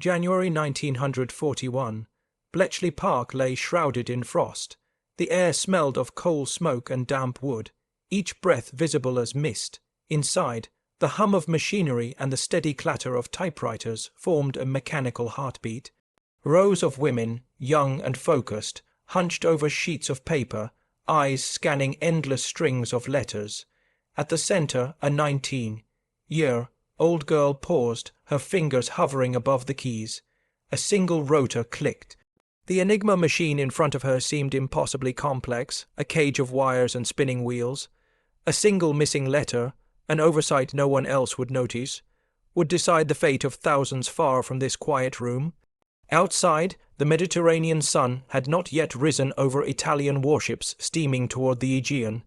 January 1941. Bletchley Park lay shrouded in frost. The air smelled of coal smoke and damp wood, each breath visible as mist. Inside, the hum of machinery and the steady clatter of typewriters formed a mechanical heartbeat. Rows of women, young and focused, hunched over sheets of paper, eyes scanning endless strings of letters. At the center, a 19-year-old girl paused, her fingers hovering above the keys. A single rotor clicked. The Enigma machine in front of her seemed impossibly complex, a cage of wires and spinning wheels. A single missing letter, an oversight no one else would notice, would decide the fate of thousands far from this quiet room. Outside, the Mediterranean sun had not yet risen over Italian warships steaming toward the Aegean.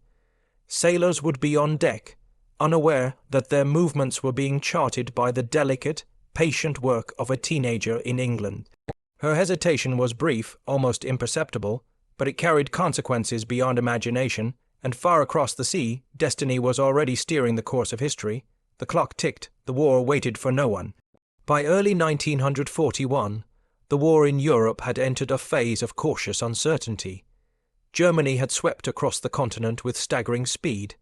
Sailors would be on deck, unaware that their movements were being charted by the delicate, patient work of a teenager in England. Her hesitation was brief, almost imperceptible, but it carried consequences beyond imagination, and far across the sea, destiny was already steering the course of history. The clock ticked, the war waited for no one. By early 1941, the war in Europe had entered a phase of cautious uncertainty. Germany had swept across the continent with staggering speed,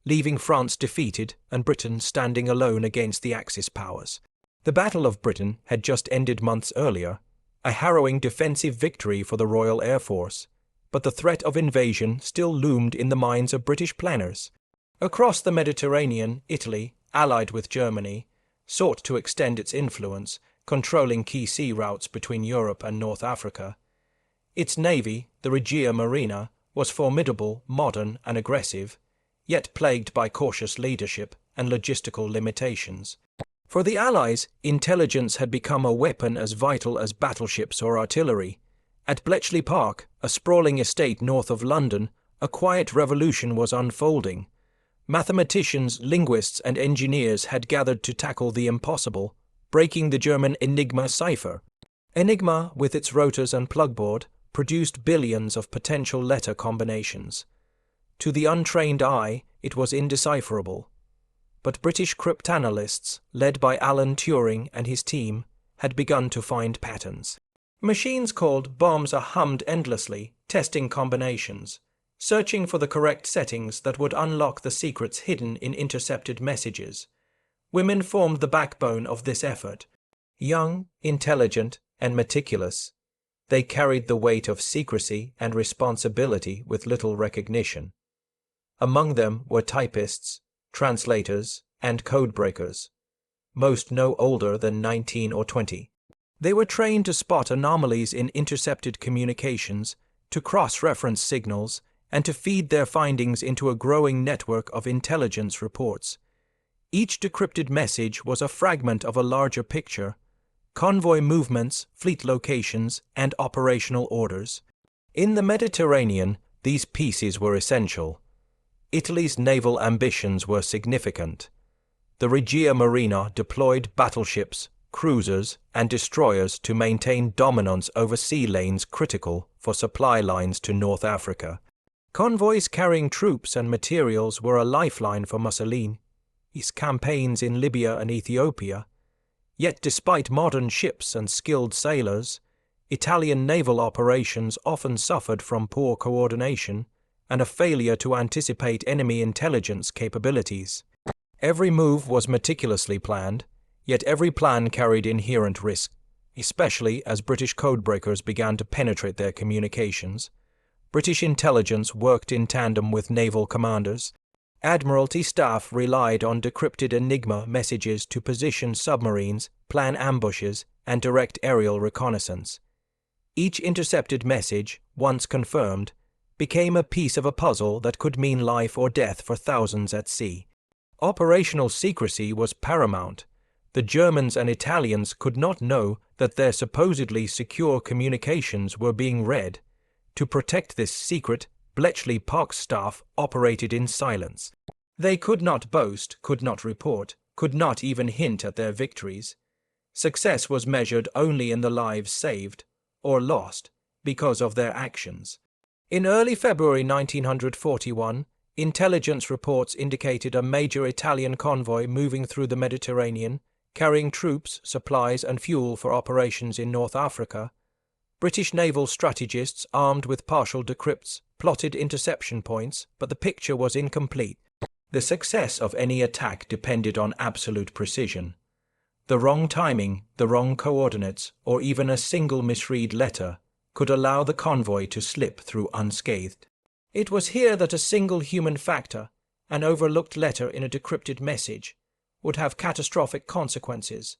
leaving France defeated and Britain standing alone against the Axis powers. The Battle of Britain had just ended months earlier, a harrowing defensive victory for the Royal Air Force, but the threat of invasion still loomed in the minds of British planners. Across the Mediterranean, Italy, allied with Germany, sought to extend its influence, controlling key sea routes between Europe and North Africa. Its navy, the Regia Marina, was formidable, modern, and aggressive, yet plagued by cautious leadership and logistical limitations. For the Allies, intelligence had become a weapon as vital as battleships or artillery. At Bletchley Park, a sprawling estate north of London, a quiet revolution was unfolding. Mathematicians, linguists, and engineers had gathered to tackle the impossible, breaking the German Enigma cipher. Enigma, with its rotors and plugboard, produced billions of potential letter combinations. To the untrained eye, it was indecipherable. But British cryptanalysts, led by Alan Turing and his team, had begun to find patterns. Machines called bombs hummed endlessly, testing combinations, searching for the correct settings that would unlock the secrets hidden in intercepted messages. Women formed the backbone of this effort. Young, intelligent, and meticulous, they carried the weight of secrecy and responsibility with little recognition. Among them were typists, translators, and codebreakers, most no older than 19 or 20. They were trained to spot anomalies in intercepted communications, to cross-reference signals, and to feed their findings into a growing network of intelligence reports. Each decrypted message was a fragment of a larger picture: convoy movements, fleet locations, and operational orders. In the Mediterranean, these pieces were essential. Italy's naval ambitions were significant. The Regia Marina deployed battleships, cruisers, and destroyers to maintain dominance over sea lanes critical for supply lines to North Africa. Convoys carrying troops and materials were a lifeline for Mussolini's campaigns in Libya and Ethiopia. Yet despite modern ships and skilled sailors, Italian naval operations often suffered from poor coordination and a failure to anticipate enemy intelligence capabilities. Every move was meticulously planned, yet every plan carried inherent risk, especially as British codebreakers began to penetrate their communications. British intelligence worked in tandem with naval commanders. Admiralty staff relied on decrypted Enigma messages to position submarines, plan ambushes, and direct aerial reconnaissance. Each intercepted message, once confirmed, became a piece of a puzzle that could mean life or death for thousands at sea. Operational secrecy was paramount. The Germans and Italians could not know that their supposedly secure communications were being read. To protect this secret, Bletchley Park staff operated in silence. They could not boast, could not report, could not even hint at their victories. Success was measured only in the lives saved, or lost, because of their actions. In early February 1941, intelligence reports indicated a major Italian convoy moving through the Mediterranean, carrying troops, supplies and fuel for operations in North Africa. British naval strategists, armed with partial decrypts, plotted interception points, but the picture was incomplete. The success of any attack depended on absolute precision. The wrong timing, the wrong coordinates, or even a single misread letter could allow the convoy to slip through unscathed. It was here that a single human factor, an overlooked letter in a decrypted message, would have catastrophic consequences.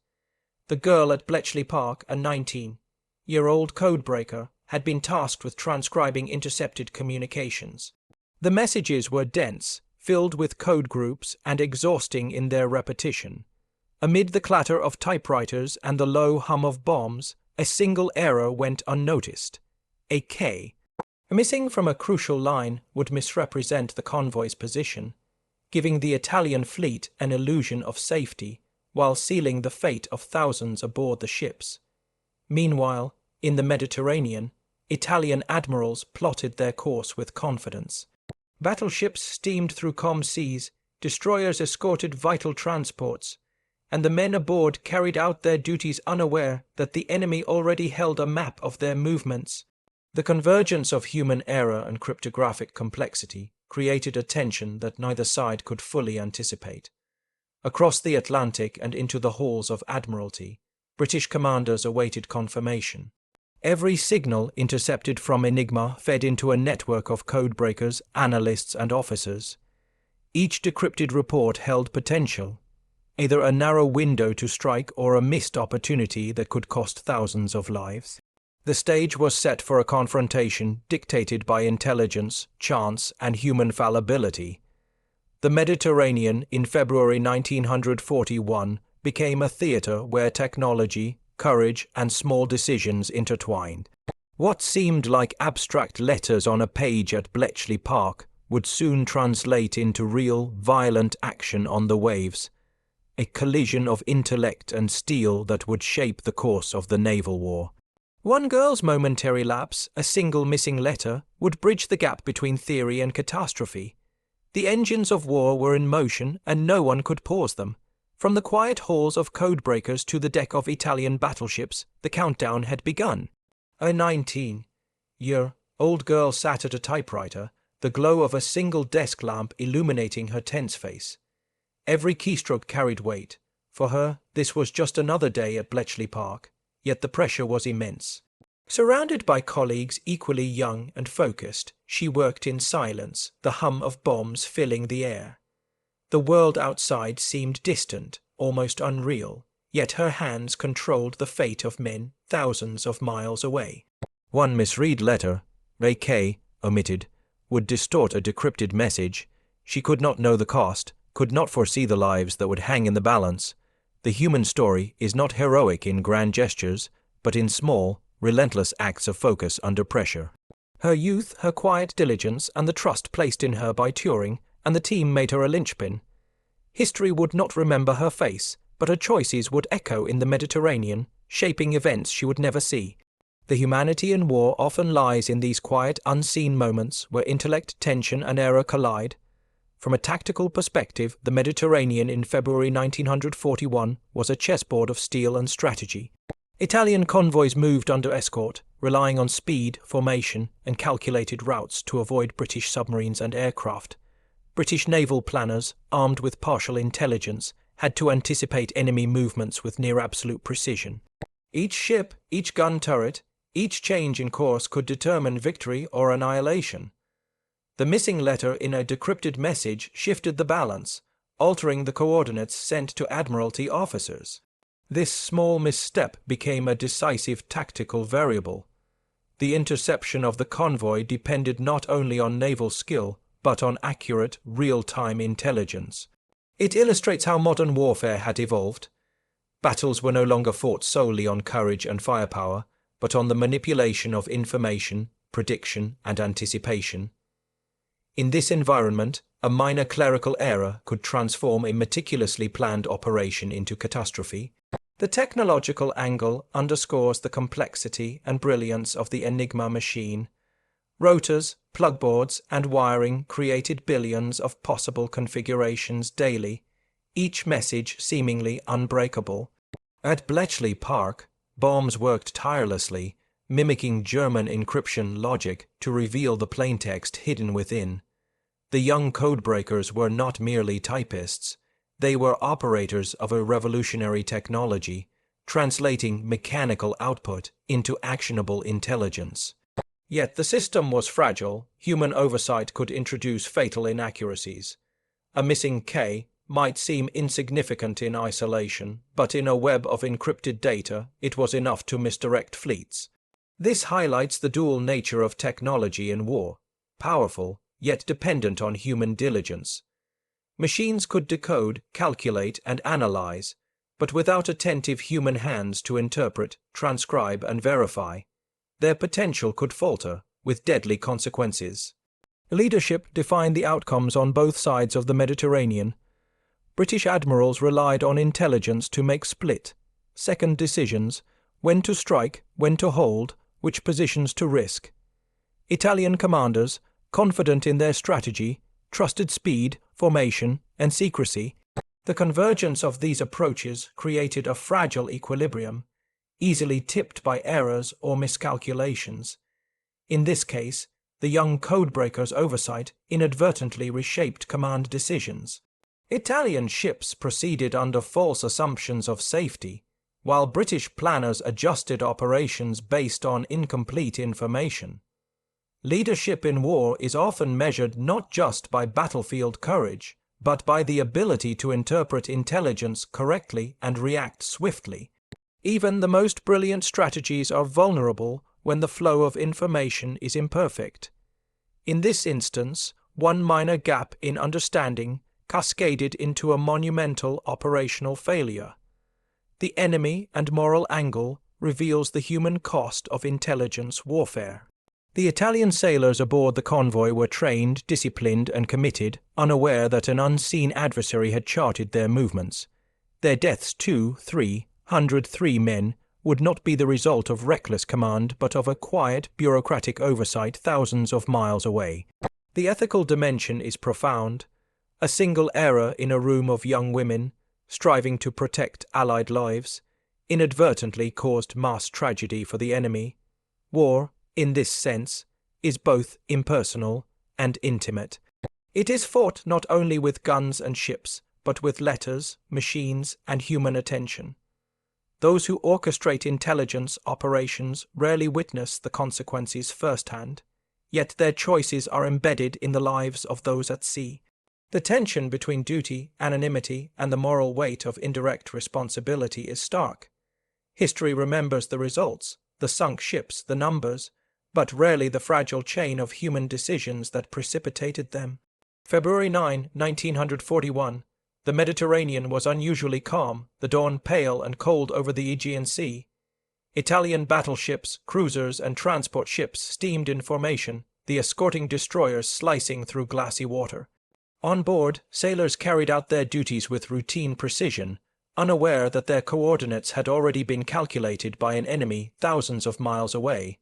The girl at Bletchley Park, a 19-year-old codebreaker, had been tasked with transcribing intercepted communications. The messages were dense, filled with code groups, and exhausting in their repetition. Amid the clatter of typewriters and the low hum of bombs, a single error went unnoticed. A K, missing from a crucial line, would misrepresent the convoy's position, giving the Italian fleet an illusion of safety while sealing the fate of thousands aboard the ships. Meanwhile, in the Mediterranean, Italian admirals plotted their course with confidence. Battleships steamed through calm seas, destroyers escorted vital transports, and the men aboard carried out their duties unaware that the enemy already held a map of their movements. The convergence of human error and cryptographic complexity created a tension that neither side could fully anticipate. Across the Atlantic and into the halls of Admiralty, British commanders awaited confirmation. Every signal intercepted from Enigma fed into a network of codebreakers, analysts and officers. Each decrypted report held potential, either a narrow window to strike or a missed opportunity that could cost thousands of lives. The stage was set for a confrontation dictated by intelligence, chance, and human fallibility. The Mediterranean, in February 1941, became a theatre where technology, courage, and small decisions intertwined. What seemed like abstract letters on a page at Bletchley Park would soon translate into real, violent action on the waves, a collision of intellect and steel that would shape the course of the naval war. One girl's momentary lapse, a single missing letter, would bridge the gap between theory and catastrophe. The engines of war were in motion, and no one could pause them. From the quiet halls of codebreakers to the deck of Italian battleships, the countdown had begun. A 19-year-old girl sat at a typewriter, the glow of a single desk lamp illuminating her tense face. Every keystroke carried weight. For her, this was just another day at Bletchley Park. Yet the pressure was immense. Surrounded by colleagues equally young and focused, she worked in silence, the hum of bombs filling the air. The world outside seemed distant, almost unreal, yet her hands controlled the fate of men thousands of miles away. One misread letter, a K, omitted, would distort a decrypted message. She could not know the cost, could not foresee the lives that would hang in the balance. The human story is not heroic in grand gestures, but in small, relentless acts of focus under pressure. Her youth, her quiet diligence, and the trust placed in her by Turing and the team made her a linchpin. History would not remember her face, but her choices would echo in the Mediterranean, shaping events she would never see. The humanity in war often lies in these quiet, unseen moments where intellect, tension, and error collide. From a tactical perspective, the Mediterranean in February 1941 was a chessboard of steel and strategy. Italian convoys moved under escort, relying on speed, formation, and calculated routes to avoid British submarines and aircraft. British naval planners, armed with partial intelligence, had to anticipate enemy movements with near-absolute precision. Each ship, each gun turret, each change in course could determine victory or annihilation. The missing letter in a decrypted message shifted the balance, altering the coordinates sent to Admiralty officers. This small misstep became a decisive tactical variable. The interception of the convoy depended not only on naval skill, but on accurate, real-time intelligence. It illustrates how modern warfare had evolved. Battles were no longer fought solely on courage and firepower, but on the manipulation of information, prediction, and anticipation. In this environment, a minor clerical error could transform a meticulously planned operation into catastrophe. The technological angle underscores the complexity and brilliance of the Enigma machine. Rotors, plugboards, and wiring created billions of possible configurations daily, each message seemingly unbreakable. At Bletchley Park, bombs worked tirelessly, mimicking German encryption logic to reveal the plaintext hidden within. The young codebreakers were not merely typists. They were operators of a revolutionary technology, translating mechanical output into actionable intelligence. Yet the system was fragile. Human oversight could introduce fatal inaccuracies. A missing K might seem insignificant in isolation, but in a web of encrypted data, it was enough to misdirect fleets. This highlights the dual nature of technology in war: powerful, yet dependent on human diligence. Machines could decode, calculate, and analyze, but without attentive human hands to interpret, transcribe, and verify, their potential could falter, with deadly consequences. Leadership defined the outcomes on both sides of the Mediterranean. British admirals relied on intelligence to make split-second decisions: when to strike, when to hold, which positions to risk. Italian commanders, confident in their strategy, trusted speed, formation, and secrecy. The convergence of these approaches created a fragile equilibrium, easily tipped by errors or miscalculations. In this case, the young codebreakers' oversight inadvertently reshaped command decisions. Italian ships proceeded under false assumptions of safety, while British planners adjusted operations based on incomplete information. Leadership in war is often measured not just by battlefield courage, but by the ability to interpret intelligence correctly and react swiftly. Even the most brilliant strategies are vulnerable when the flow of information is imperfect. In this instance, one minor gap in understanding cascaded into a monumental operational failure. The enemy and moral angle reveals the human cost of intelligence warfare. The Italian sailors aboard the convoy were trained, disciplined, and committed, unaware that an unseen adversary had charted their movements. Their deaths, 303 men, would not be the result of reckless command, but of a quiet, bureaucratic oversight thousands of miles away. The ethical dimension is profound. A single error in a room of young women, striving to protect Allied lives, inadvertently caused mass tragedy for the enemy. War, in this sense, is both impersonal and intimate. It is fought not only with guns and ships, but with letters, machines, and human attention. Those who orchestrate intelligence operations rarely witness the consequences firsthand, yet their choices are embedded in the lives of those at sea. The tension between duty, anonymity, and the moral weight of indirect responsibility is stark. History remembers the results, the sunk ships, the numbers, but rarely the fragile chain of human decisions that precipitated them. February 9, 1941. The Mediterranean was unusually calm, the dawn pale and cold over the Aegean Sea. Italian battleships, cruisers, and transport ships steamed in formation, the escorting destroyers slicing through glassy water. On board, sailors carried out their duties with routine precision, unaware that their coordinates had already been calculated by an enemy thousands of miles away.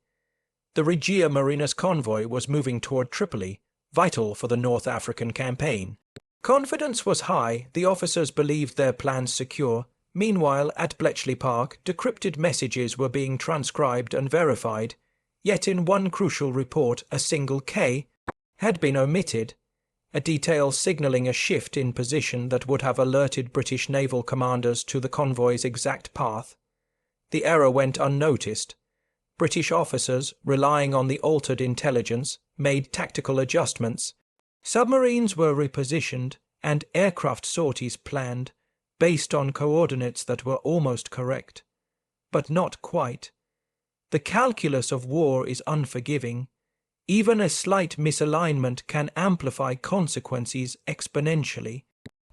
The Regia Marinas convoy was moving toward Tripoli, vital for the North African campaign. Confidence was high, the officers believed their plans secure. Meanwhile, at Bletchley Park, decrypted messages were being transcribed and verified, yet in one crucial report a single K had been omitted, a detail signalling a shift in position that would have alerted British naval commanders to the convoy's exact path. The error went unnoticed. British officers, relying on the altered intelligence, made tactical adjustments. Submarines were repositioned and aircraft sorties planned, based on coordinates that were almost correct, but not quite. The calculus of war is unforgiving. Even a slight misalignment can amplify consequences exponentially.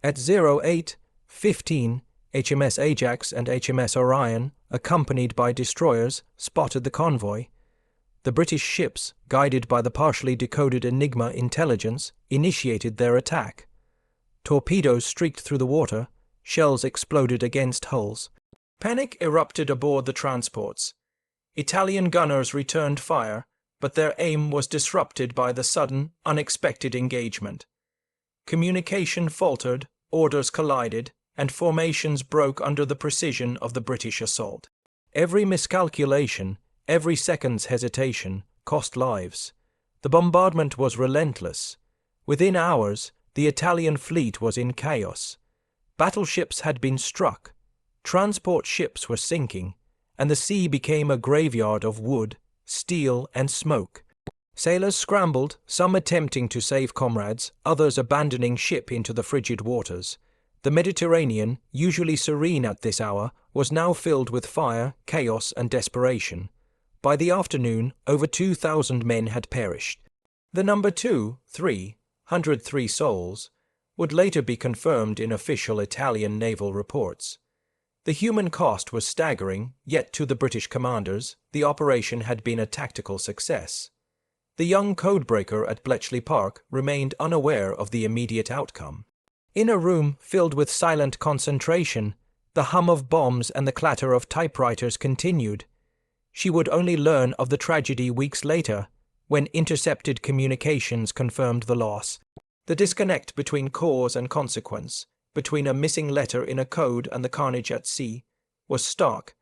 At 08:15, HMS Ajax and HMS Orion, accompanied by destroyers, spotted the convoy. The British ships, guided by the partially decoded Enigma intelligence, initiated their attack. Torpedoes streaked through the water, shells exploded against hulls. Panic erupted aboard the transports. Italian gunners returned fire, but their aim was disrupted by the sudden, unexpected engagement. Communication faltered, orders collided, and formations broke under the precision of the British assault. Every miscalculation, every second's hesitation, cost lives. The bombardment was relentless. Within hours, the Italian fleet was in chaos. Battleships had been struck, transport ships were sinking, and the sea became a graveyard of wood, steel, and smoke. Sailors scrambled, some attempting to save comrades, others abandoning ship into the frigid waters. The Mediterranean, usually serene at this hour, was now filled with fire, chaos, and desperation. By the afternoon, over 2,000 men had perished. The number 103 souls, would later be confirmed in official Italian naval reports. The human cost was staggering, yet to the British commanders, the operation had been a tactical success. The young codebreaker at Bletchley Park remained unaware of the immediate outcome. In a room filled with silent concentration, the hum of bombs and the clatter of typewriters continued. She would only learn of the tragedy weeks later, when intercepted communications confirmed the loss. The disconnect between cause and consequence, between a missing letter in a code and the carnage at sea, was stark.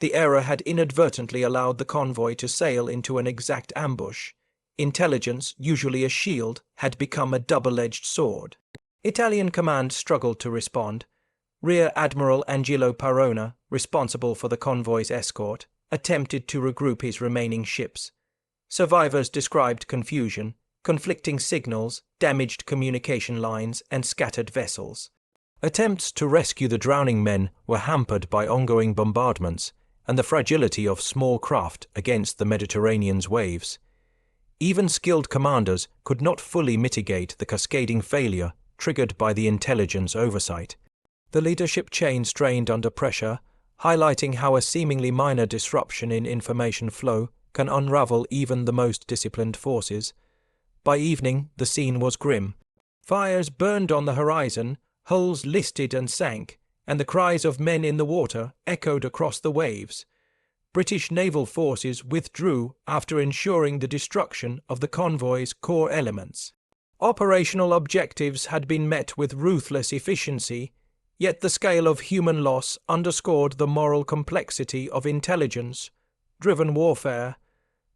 The error had inadvertently allowed the convoy to sail into an exact ambush. Intelligence, usually a shield, had become a double-edged sword. Italian command struggled to respond. Rear Admiral Angelo Parona, responsible for the convoy's escort, attempted to regroup his remaining ships. Survivors described confusion, conflicting signals, damaged communication lines, and scattered vessels. Attempts to rescue the drowning men were hampered by ongoing bombardments and the fragility of small craft against the Mediterranean's waves. Even skilled commanders could not fully mitigate the cascading failure triggered by the intelligence oversight. The leadership chain strained under pressure, highlighting how a seemingly minor disruption in information flow can unravel even the most disciplined forces. By evening, the scene was grim. Fires burned on the horizon, hulls listed and sank, and the cries of men in the water echoed across the waves. British naval forces withdrew after ensuring the destruction of the convoy's core elements. Operational objectives had been met with ruthless efficiency, yet the scale of human loss underscored the moral complexity of intelligence-driven warfare.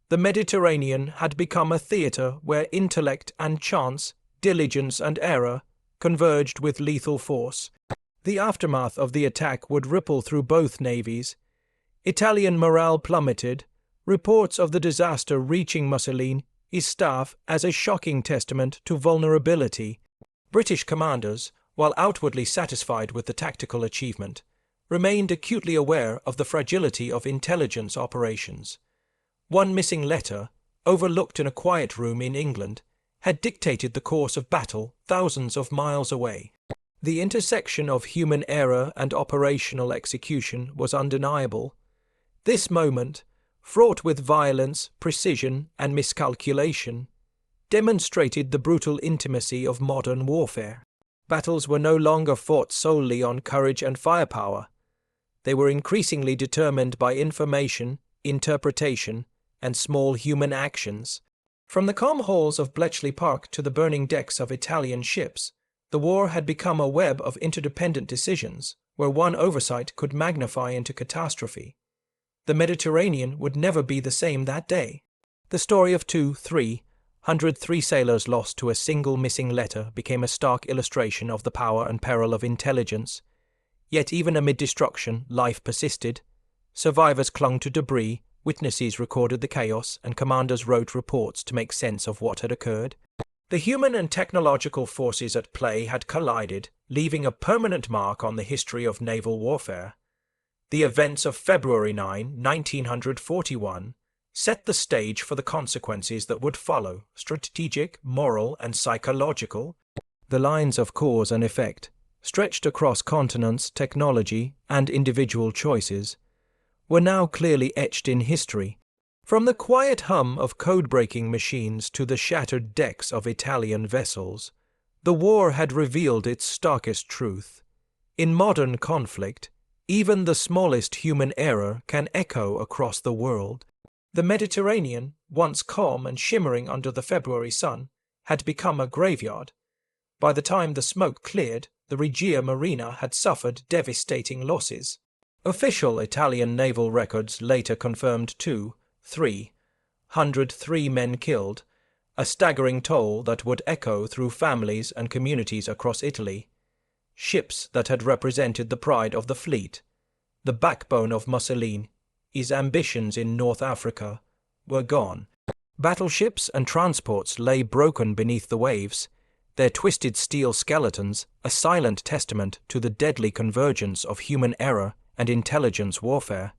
The Mediterranean had become a theatre where intellect and chance, diligence and error, converged with lethal force. The aftermath of the attack would ripple through both navies. Italian morale plummeted, reports of the disaster reaching Mussolini's staff as a shocking testament to vulnerability. British commanders, while outwardly satisfied with the tactical achievement, remained acutely aware of the fragility of intelligence operations. One missing letter, overlooked in a quiet room in England, had dictated the course of battle thousands of miles away. The intersection of human error and operational execution was undeniable. This moment, fraught with violence, precision, and miscalculation, demonstrated the brutal intimacy of modern warfare. Battles were no longer fought solely on courage and firepower. They were increasingly determined by information, interpretation, and small human actions. From the calm halls of Bletchley Park to the burning decks of Italian ships, the war had become a web of interdependent decisions, where one oversight could magnify into catastrophe. The Mediterranean would never be the same that day. The story of 303 sailors lost to a single missing letter became a stark illustration of the power and peril of intelligence. Yet even amid destruction, life persisted. Survivors clung to debris, witnesses recorded the chaos, and commanders wrote reports to make sense of what had occurred. The human and technological forces at play had collided, leaving a permanent mark on the history of naval warfare. The events of February 9, 1941, set the stage for the consequences that would follow, strategic, moral, and psychological. The lines of cause and effect, stretched across continents, technology, and individual choices, were now clearly etched in history. From the quiet hum of code-breaking machines to the shattered decks of Italian vessels, the war had revealed its starkest truth. In modern conflict, even the smallest human error can echo across the world. The Mediterranean, once calm and shimmering under the February sun, had become a graveyard. By the time the smoke cleared, the Regia Marina had suffered devastating losses. Official Italian naval records later confirmed 303 men killed, a staggering toll that would echo through families and communities across Italy. Ships that had represented the pride of the fleet, the backbone of Mussolini's ambitions in North Africa, were gone. Battleships and transports lay broken beneath the waves, their twisted steel skeletons a silent testament to the deadly convergence of human error and intelligence warfare.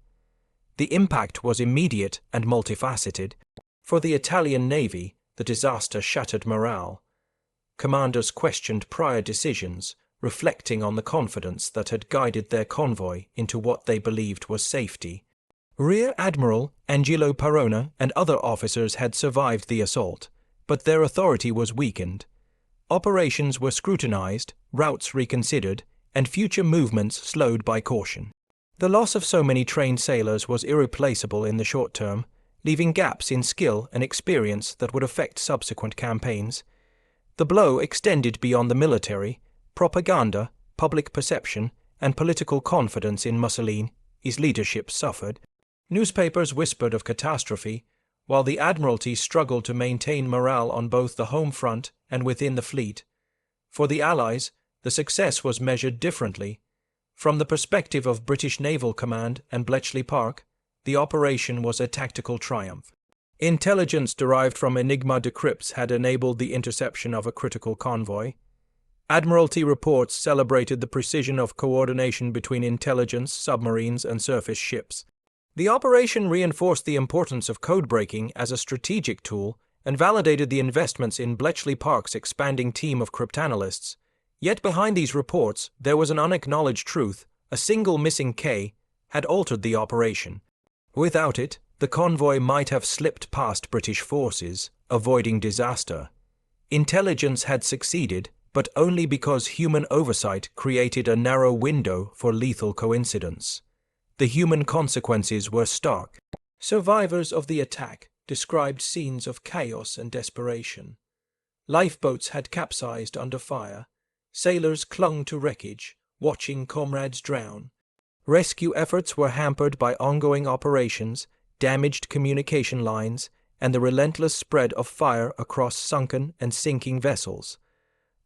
The impact was immediate and multifaceted. For the Italian Navy, the disaster shattered morale. Commanders questioned prior decisions, reflecting on the confidence that had guided their convoy into what they believed was safety. Rear Admiral Angelo Parona and other officers had survived the assault, but their authority was weakened. Operations were scrutinized, routes reconsidered, and future movements slowed by caution. The loss of so many trained sailors was irreplaceable in the short term, leaving gaps in skill and experience that would affect subsequent campaigns. The blow extended beyond the military. Propaganda, public perception, and political confidence in Mussolini's leadership suffered. Newspapers whispered of catastrophe, while the Admiralty struggled to maintain morale on both the home front and within the fleet. For the Allies, the success was measured differently. From the perspective of British Naval Command and Bletchley Park, the operation was a tactical triumph. Intelligence derived from Enigma decrypts had enabled the interception of a critical convoy. Admiralty reports celebrated the precision of coordination between intelligence, submarines, and surface ships. The operation reinforced the importance of codebreaking as a strategic tool and validated the investments in Bletchley Park's expanding team of cryptanalysts. Yet behind these reports, there was an unacknowledged truth: a single missing K had altered the operation. Without it, the convoy might have slipped past British forces, avoiding disaster. Intelligence had succeeded, but only because human oversight created a narrow window for lethal coincidence. The human consequences were stark. Survivors of the attack described scenes of chaos and desperation. Lifeboats had capsized under fire. Sailors clung to wreckage, watching comrades drown. Rescue efforts were hampered by ongoing operations, damaged communication lines, and the relentless spread of fire across sunken and sinking vessels.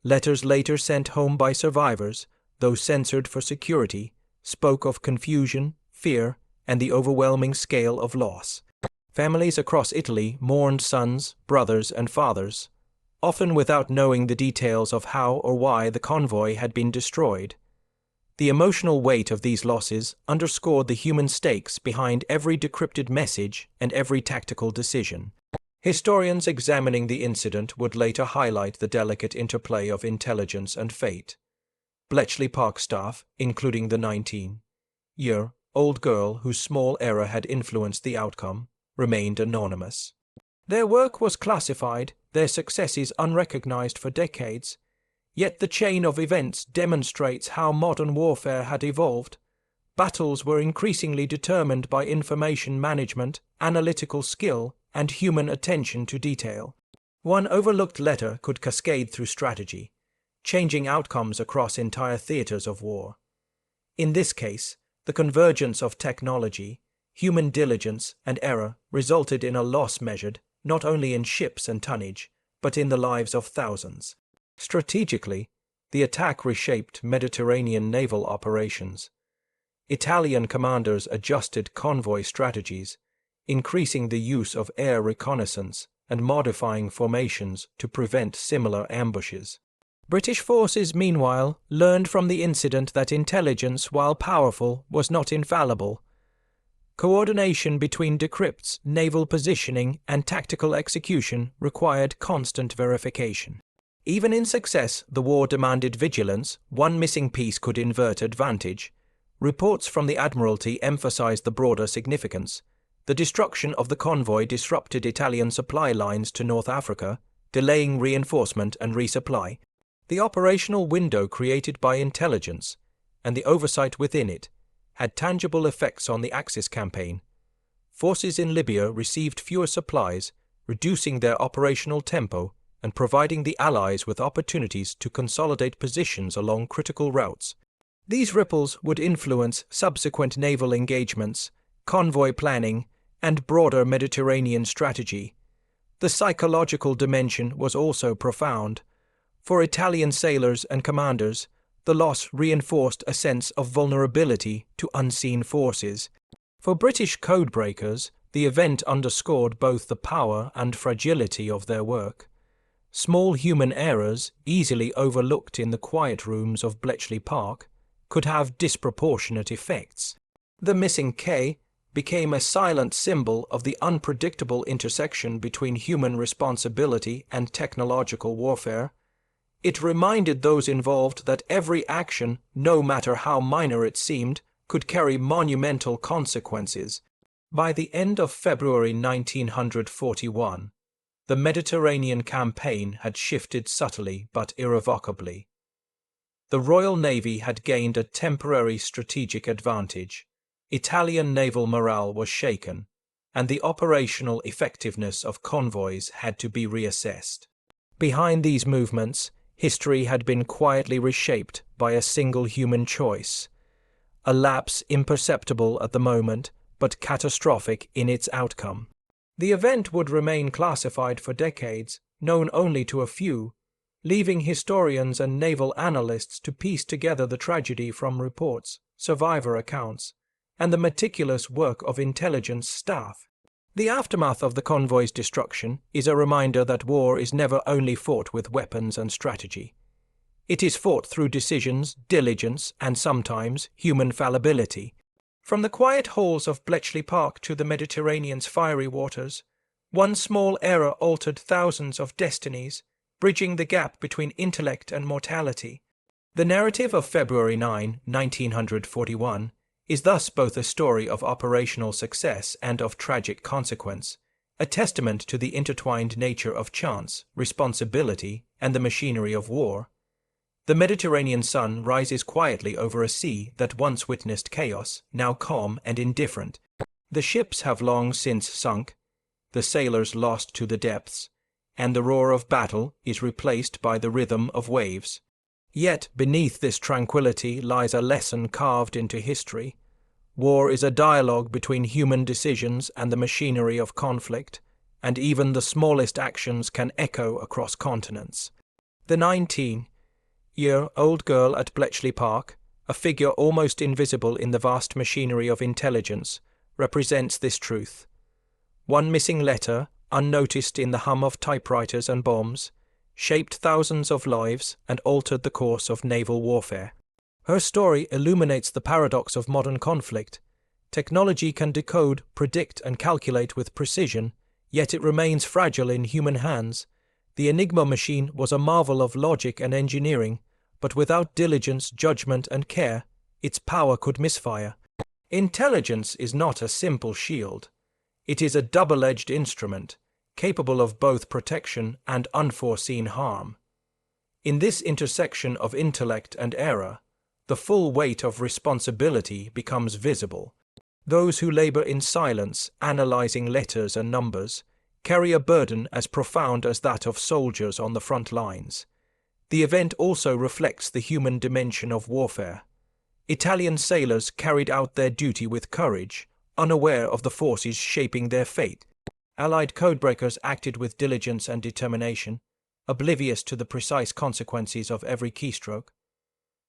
Letters later sent home by survivors, though censored for security, spoke of confusion, fear, and the overwhelming scale of loss. Families across Italy mourned sons, brothers, and fathers, often without knowing the details of how or why the convoy had been destroyed. The emotional weight of these losses underscored the human stakes behind every decrypted message and every tactical decision. Historians examining the incident would later highlight the delicate interplay of intelligence and fate. Bletchley Park staff, including the 19-year-old girl whose small error had influenced the outcome, remained anonymous. Their work was classified, their successes unrecognized for decades, yet the chain of events demonstrates how modern warfare had evolved. Battles were increasingly determined by information management, analytical skill, and human attention to detail. One overlooked letter could cascade through strategy, changing outcomes across entire theaters of war. In this case, the convergence of technology, human diligence, and error resulted in a loss measured not only in ships and tonnage, but in the lives of thousands. Strategically, the attack reshaped Mediterranean naval operations. Italian commanders adjusted convoy strategies, increasing the use of air reconnaissance and modifying formations to prevent similar ambushes. British forces, meanwhile, learned from the incident that intelligence, while powerful, was not infallible. Coordination between decrypts, naval positioning, and tactical execution required constant verification. Even in success, the war demanded vigilance. One missing piece could invert advantage. Reports from the Admiralty emphasized the broader significance. The destruction of the convoy disrupted Italian supply lines to North Africa, delaying reinforcement and resupply. The operational window created by intelligence, and the oversight within it, had tangible effects on the Axis campaign. Forces in Libya received fewer supplies, reducing their operational tempo and providing the Allies with opportunities to consolidate positions along critical routes. These ripples would influence subsequent naval engagements, convoy planning, and broader Mediterranean strategy. The psychological dimension was also profound. For Italian sailors and commanders, the loss reinforced a sense of vulnerability to unseen forces. For British codebreakers, the event underscored both the power and fragility of their work. Small human errors, easily overlooked in the quiet rooms of Bletchley Park, could have disproportionate effects. The missing K became a silent symbol of the unpredictable intersection between human responsibility and technological warfare. It reminded those involved that every action, no matter how minor it seemed, could carry monumental consequences. By the end of February 1941, the Mediterranean campaign had shifted subtly but irrevocably. The Royal Navy had gained a temporary strategic advantage. Italian naval morale was shaken, and the operational effectiveness of convoys had to be reassessed. Behind these movements, history had been quietly reshaped by a single human choice, a lapse imperceptible at the moment, but catastrophic in its outcome. The event would remain classified for decades, known only to a few, leaving historians and naval analysts to piece together the tragedy from reports, survivor accounts, and the meticulous work of intelligence staff. The aftermath of the convoy's destruction is a reminder that war is never only fought with weapons and strategy. It is fought through decisions, diligence, and sometimes human fallibility. From the quiet halls of Bletchley Park to the Mediterranean's fiery waters, one small error altered thousands of destinies, bridging the gap between intellect and mortality. The narrative of February 9, 1941, is thus both a story of operational success and of tragic consequence, a testament to the intertwined nature of chance, responsibility, and the machinery of war. The Mediterranean sun rises quietly over a sea that once witnessed chaos, now calm and indifferent. The ships have long since sunk, the sailors lost to the depths, and the roar of battle is replaced by the rhythm of waves. Yet beneath this tranquility lies a lesson carved into history. War is a dialogue between human decisions and the machinery of conflict, and even the smallest actions can echo across continents. The 19-year-old girl at Bletchley Park, a figure almost invisible in the vast machinery of intelligence, represents this truth. One missing letter, unnoticed in the hum of typewriters and bombs, shaped thousands of lives and altered the course of naval warfare. Her story illuminates the paradox of modern conflict. Technology can decode, predict, and calculate with precision, yet it remains fragile in human hands. The Enigma machine was a marvel of logic and engineering, but without diligence, judgment, and care, its power could misfire. Intelligence is not a simple shield. It is a double-edged instrument, capable of both protection and unforeseen harm. In this intersection of intellect and error, the full weight of responsibility becomes visible. Those who labor in silence, analyzing letters and numbers, carry a burden as profound as that of soldiers on the front lines. The event also reflects the human dimension of warfare. Italian sailors carried out their duty with courage, unaware of the forces shaping their fate. Allied codebreakers acted with diligence and determination, oblivious to the precise consequences of every keystroke.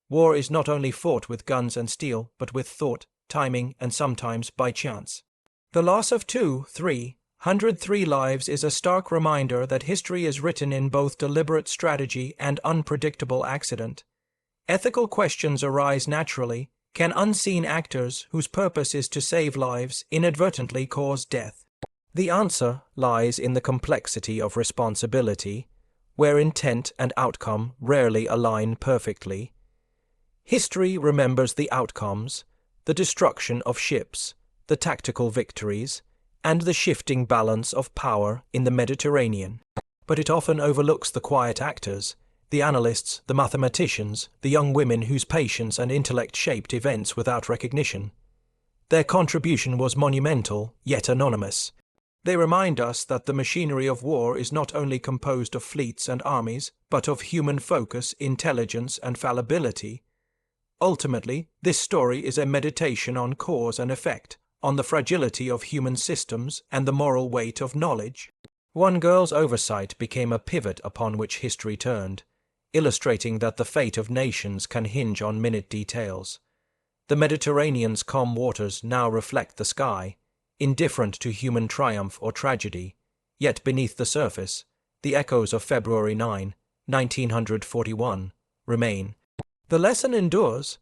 War is not only fought with guns and steel, but with thought, timing, and sometimes by chance. The loss of 303 lives is a stark reminder that history is written in both deliberate strategy and unpredictable accident. Ethical questions arise naturally. Can unseen actors, whose purpose is to save lives, inadvertently cause death? The answer lies in the complexity of responsibility, where intent and outcome rarely align perfectly. History remembers the outcomes, the destruction of ships, the tactical victories, and the shifting balance of power in the Mediterranean. But it often overlooks the quiet actors, the analysts, the mathematicians, the young women whose patience and intellect shaped events without recognition. Their contribution was monumental, yet anonymous. They remind us that the machinery of war is not only composed of fleets and armies, but of human focus, intelligence, and fallibility. Ultimately, this story is a meditation on cause and effect, on the fragility of human systems and the moral weight of knowledge. One girl's oversight became a pivot upon which history turned, illustrating that the fate of nations can hinge on minute details. The Mediterranean's calm waters now reflect the sky, indifferent to human triumph or tragedy, yet beneath the surface, the echoes of February 9, 1941, remain. The lesson endures.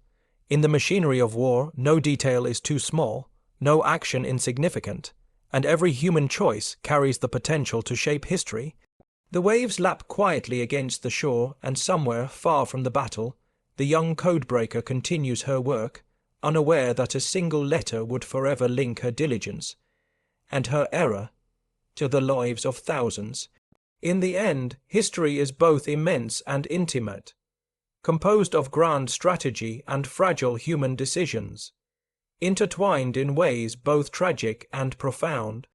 In the machinery of war, no detail is too small, no action insignificant, and every human choice carries the potential to shape history. The waves lap quietly against the shore, and somewhere far from the battle, the young codebreaker continues her work, unaware that a single letter would forever link her diligence, and her error, to the lives of thousands. In the end, history is both immense and intimate, composed of grand strategy and fragile human decisions, intertwined in ways both tragic and profound.